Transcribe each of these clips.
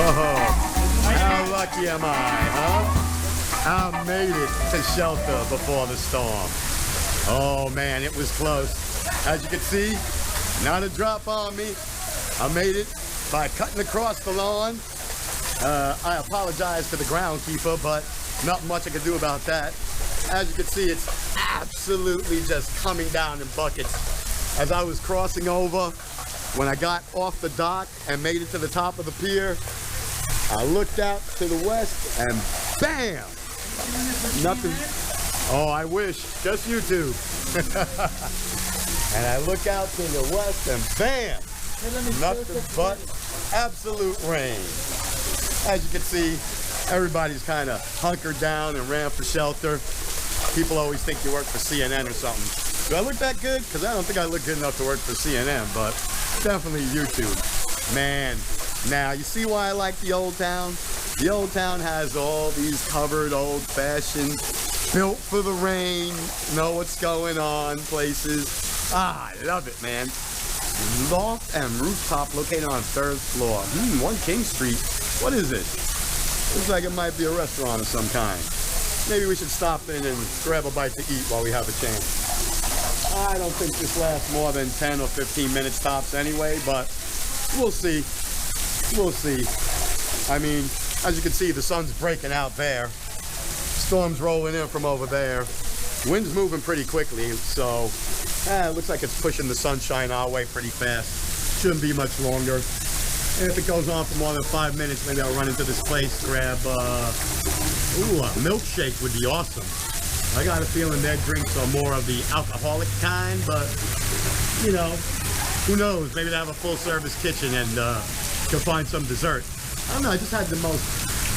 Oh, how lucky am I, huh? I made it to shelter before the storm. Oh man, it was close. As you can see, not a drop on me. I made it by cutting across the lawn. I apologize to the groundkeeper, but not much I can do about that. As you can see, it's absolutely just coming down in buckets. As I was crossing over, when I got off the dock and made it to the top of the pier, I looked out to the west and bam! Nothing. Oh, I wish. Just YouTube. And I look out to the west and bam! Nothing but absolute rain. As you can see, everybody's kind of hunkered down and ran for shelter. People always think you work for CNN or something. Do I look that good? Because I don't think I look good enough to work for CNN, but definitely YouTube. Man, now you see why I like the old town? The old town has all these covered old-fashioned, built for the rain, know what's going on places. Ah, I love it, man. Loft and rooftop located on 3rd floor. 1 King Street. What is it? Looks like it might be a restaurant of some kind. Maybe we should stop in and grab a bite to eat while we have a chance. I don't think this lasts more than 10 or 15 minutes tops anyway, but we'll see. We'll see. I mean, as you can see, the sun's breaking out there. Storm's rolling in from over there. Wind's moving pretty quickly, so it looks like it's pushing the sunshine our way pretty fast. Shouldn't be much longer. And if it goes on for more than 5 minutes, maybe I'll run into this place, grab, a milkshake would be awesome. I got a feeling their drinks are more of the alcoholic kind, but, you know, who knows? Maybe they have a full-service kitchen and can find some dessert. I don't know, I just had the most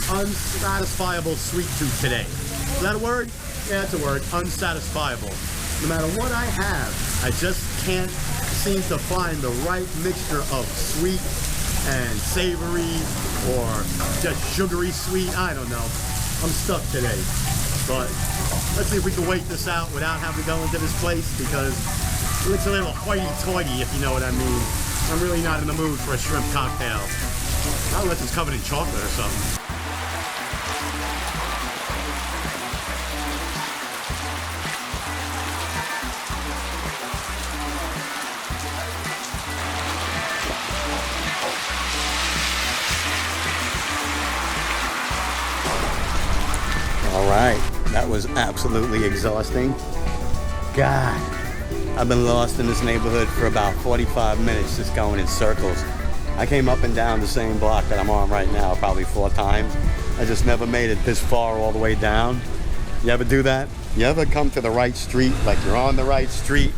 unsatisfiable sweet tooth today. Is that a word? Yeah, it's a word. Unsatisfiable. No matter what I have, I just can't seem to find the right mixture of sweet and savory or just sugary sweet. I don't know. I'm stuck today. But let's see if we can wait this out without having to go into this place, because it looks a little hoity-toity, if you know what I mean. I'm really not in the mood for a shrimp cocktail. Unless it's covered in chocolate or something. All right, that was absolutely exhausting. God, I've been lost in this neighborhood for about 45 minutes just going in circles. I came up and down the same block that I'm on right now probably 4 times. I just never made it this far all the way down. You ever do that? You ever come to the right street, like you're on the right street,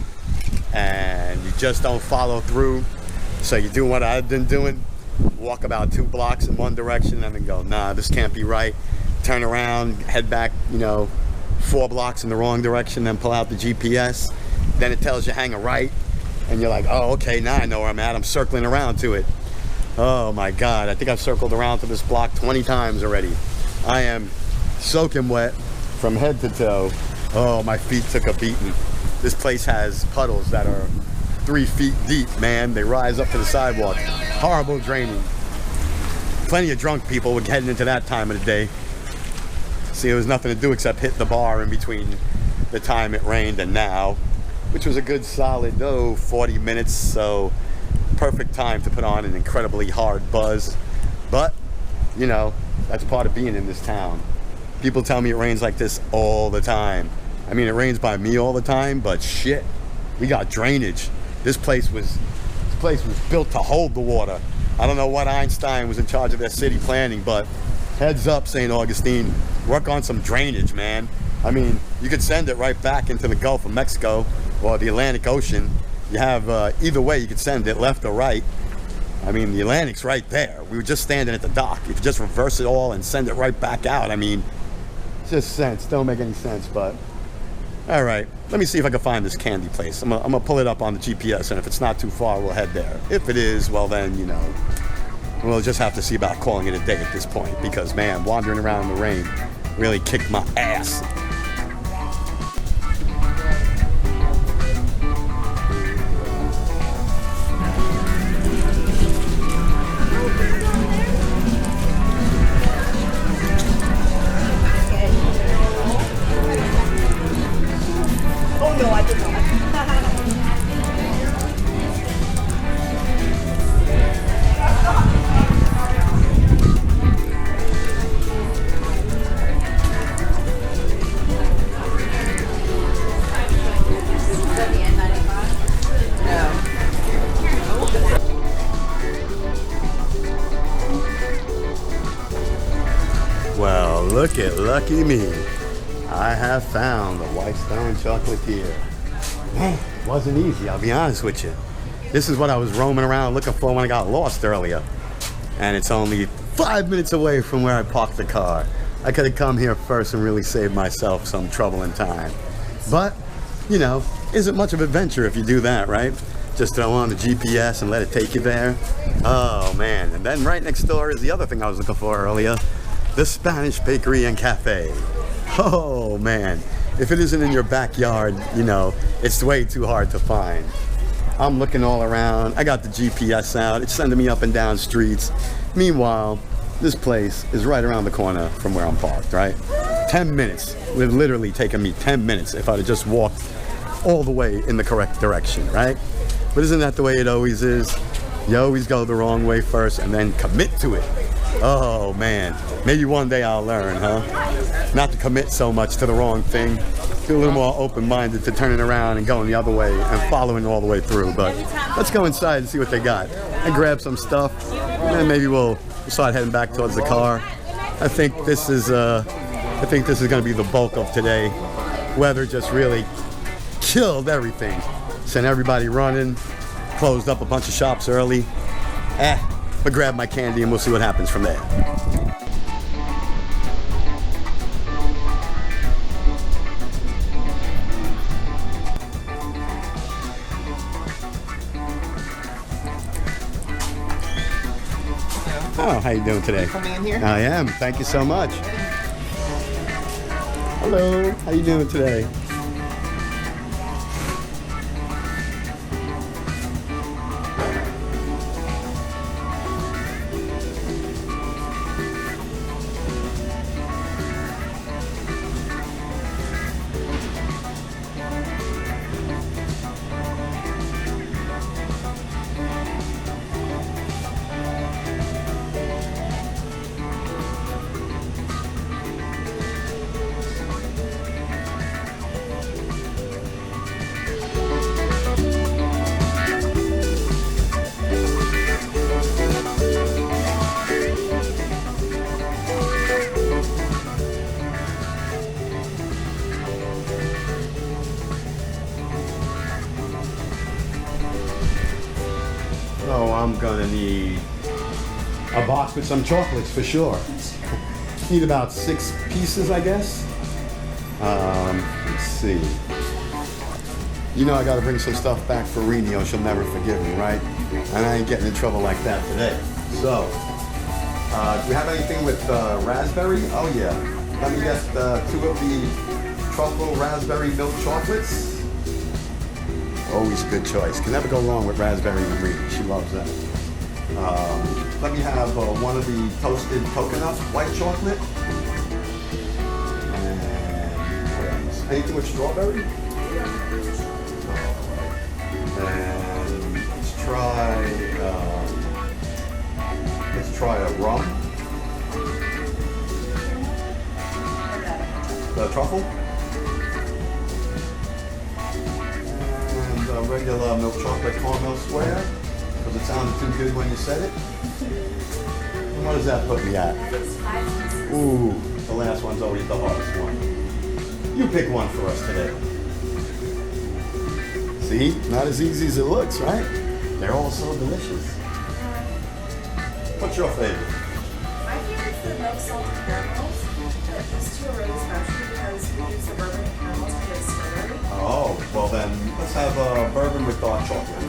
and you just don't follow through? So you do what I've been doing, walk about 2 blocks in one direction and then go, nah, this can't be right. Turn around, head back, 4 blocks in the wrong direction, then pull out the GPS. Then it tells you hang a right, and you're like, oh, okay, now I know where I'm at. I'm circling around to it. Oh my God, I think I've circled around to this block 20 times already. I am soaking wet from head to toe. Oh, my feet took a beating. This place has puddles that are 3 feet deep, man. They rise up to the sidewalk. Horrible draining. Plenty of drunk people were heading into that time of the day. See, there was nothing to do except hit the bar in between the time it rained and now, which was a good solid, 40 minutes, so perfect time to put on an incredibly hard buzz. But, that's part of being in this town. People tell me it rains like this all the time. I mean, it rains by me all the time, but shit, we got drainage. This place was built to hold the water. I don't know what Einstein was in charge of their city planning, but heads up, St. Augustine, work on some drainage, man. I mean, you could send it right back into the Gulf of Mexico or the Atlantic Ocean. You have, either way you could send it, left or right. I mean, the Atlantic's right there. We were just standing at the dock. If you just reverse it all and send it right back out, I mean, it's just sense. Don't make any sense, but all right. Let me see if I can find this candy place. I'm gonna pull it up on the GPS, and if it's not too far, we'll head there. If it is, well then, we'll just have to see about calling it a day at this point, because, man, wandering around in the rain really kicked my ass. look at lucky me. I have found the Whitestone Chocolatier. Man, it wasn't easy, I'll be honest with you. This is what I was roaming around looking for when I got lost earlier. And it's only 5 minutes away from where I parked the car. I could have come here first and really saved myself some trouble and time. But, you know, isn't much of an adventure if you do that, right? Just throw on the GPS and let it take you there. Oh man, and then right next door is the other thing I was looking for earlier, the Spanish Bakery and Cafe. Oh man, if it isn't in your backyard, you know, it's way too hard to find. I'm looking all around, I got the GPS out, it's sending me up and down streets. Meanwhile, this place is right around the corner from where I'm parked, right? 10 minutes, it would literally taken me 10 minutes if I'd have just walked all the way in the correct direction, right? But isn't that the way it always is? You always go the wrong way first and then commit to it. Oh man, maybe one day I'll learn, huh? Not to commit so much to the wrong thing. Be a little more open-minded to turning around and going the other way and following all the way through. But let's go inside and see what they got. And grab some stuff, and then maybe we'll start heading back towards the car. I think this is going to be the bulk of today. Weather just really killed everything. Sent everybody running, closed up a bunch of shops early. But grab my candy and we'll see what happens from there. Oh, how you doing today? Coming in here? I am. Thank you so much. Hello. How you doing today? Oh, I'm gonna need a box with some chocolates for sure. Need about 6 pieces, I guess. Let's see. You know I gotta bring some stuff back for Rini or she'll never forgive me, right? And I ain't getting in trouble like that today. So, do we have anything with raspberry? Oh yeah. Let me get 2 of the truffle raspberry milk chocolates. Always a good choice. Can never go wrong with raspberry and Rini. She loves that. Let me have 1 of the toasted coconut white chocolate. And what else? Anything with strawberry? And let's try a rum. The truffle. Regular milk chocolate caramel square, because it sounded too good when you said it. And what does that put me at? Ooh, the last one's always the hardest one. You pick one for us today. See, not as easy as it looks, right? They're all so delicious. What's your favorite? My favorite's the milk salted caramels. These 2 are really special because we use the bourbon and caramels for the distillery. Oh, well then, let's have bourbon with dark chocolate.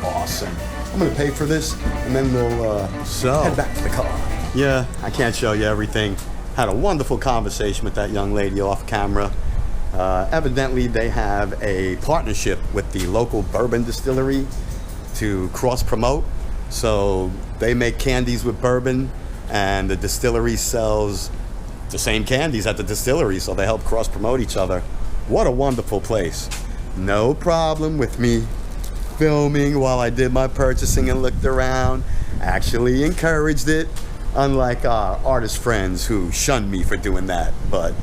Awesome. I'm gonna pay for this, and then we'll head back to the car. Yeah, I can't show you everything. Had a wonderful conversation with that young lady off camera. Evidently, they have a partnership with the local bourbon distillery to cross-promote. So they make candies with bourbon, and the distillery sells the same candies at the distillery, so they help cross-promote each other. What a wonderful place. No problem with me filming while I did my purchasing and looked around. Actually encouraged it, unlike our artist friends who shunned me for doing that. But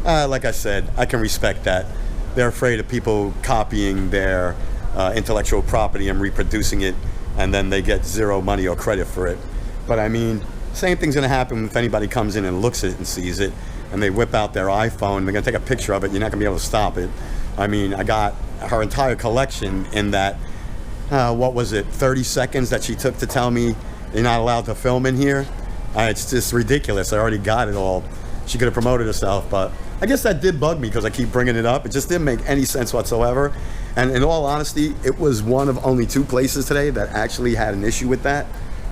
like I said, I can respect that. They're afraid of people copying their intellectual property and reproducing it, and then they get zero money or credit for it. But I mean, same thing's gonna happen if anybody comes in and looks at it and sees it. and they whip out their iPhone. They're gonna take a picture of it. You're not gonna be able to stop it. I mean, I got her entire collection in that, what was it, 30 seconds that she took to tell me you're not allowed to film in here. It's just ridiculous. I already got it all. She could have promoted herself, but I guess that did bug me because I keep bringing it up. It just didn't make any sense whatsoever. And in all honesty, it was one of only 2 places today that actually had an issue with that.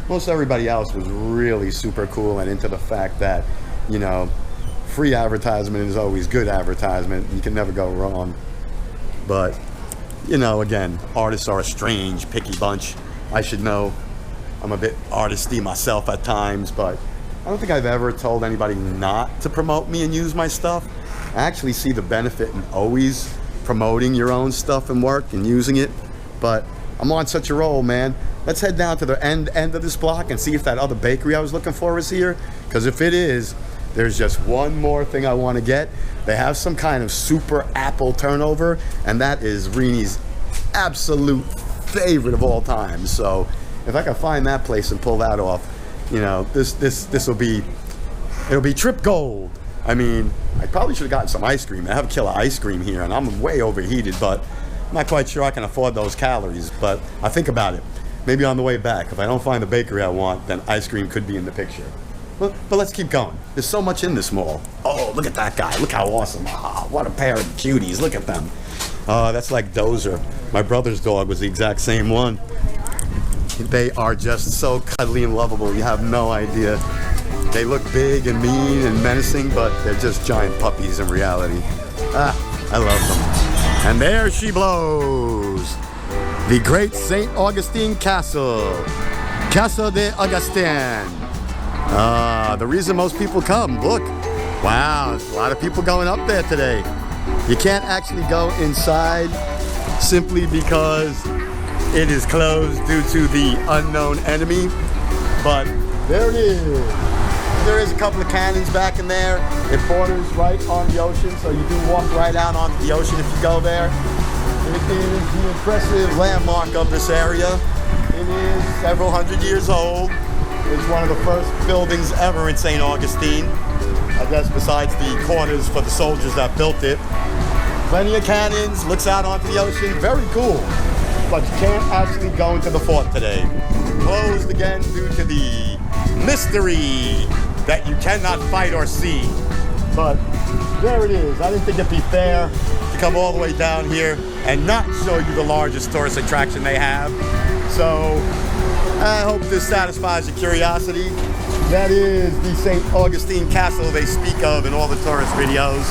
Most everybody else was really super cool and into the fact that, you know, free advertisement is always good advertisement. You can never go wrong. But, you know, again, artists are a strange, picky bunch. I should know. I'm a bit artisty myself at times, but I don't think I've ever told anybody not to promote me and use my stuff. I actually see the benefit in always promoting your own stuff and work and using it. But I'm on such a roll, man. Let's head down to the end of this block and see if that other bakery I was looking for is here. Because if it is, there's just one more thing I want to get. They have some kind of super apple turnover, and that is Reni's absolute favorite of all time. So if I can find that place and pull that off, you know, this will be, it'll be trip gold. I mean, I probably should have gotten some ice cream. They have a killer ice cream here, and I'm way overheated, but I'm not quite sure I can afford those calories. But I think about it. Maybe on the way back, if I don't find the bakery I want, then ice cream could be in the picture. But let's keep going. There's so much in this mall. Oh, look at that guy. Look how awesome. Oh, what a pair of cuties. Look at them. That's like Dozer. My brother's dog was the exact same one. They are just so cuddly and lovable. You have no idea. They look big and mean and menacing, but they're just giant puppies in reality. I love them. And there she blows. The great St. Augustine Castle. Castle de Augustine. The reason most people come, look. Wow, there's a lot of people going up there today. You can't actually go inside simply because it is closed due to the unknown enemy. But there it is. There is a couple of cannons back in there. It borders right on the ocean, so you do walk right out onto the ocean if you go there. It is the impressive landmark of this area. It is several hundred years old. It's one of the first buildings ever in St. Augustine. I guess besides the quarters for the soldiers that built it. Plenty of cannons, looks out onto the ocean, very cool. But you can't actually go into the fort today. Closed again due to the mystery that you cannot fight or see. But there it is. I didn't think it'd be fair to come all the way down here and not show you the largest tourist attraction they have. So I hope this satisfies your curiosity. That is the St. Augustine Castle they speak of in all the tourist videos.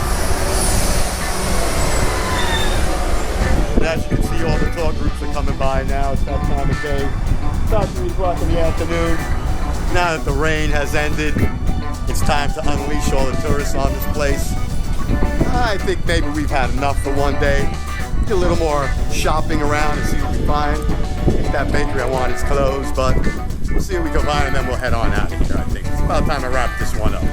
And as you can see, all the tour groups are coming by now. It's that time of day. It's about 3 o'clock in the afternoon. Now that the rain has ended, it's time to unleash all the tourists on this place. I think maybe we've had enough for one day. Do a little more shopping around and see what we find. I think that bakery I want is closed, but we'll see what we can find and then we'll head on out of here, I think. It's about time to wrap this one up.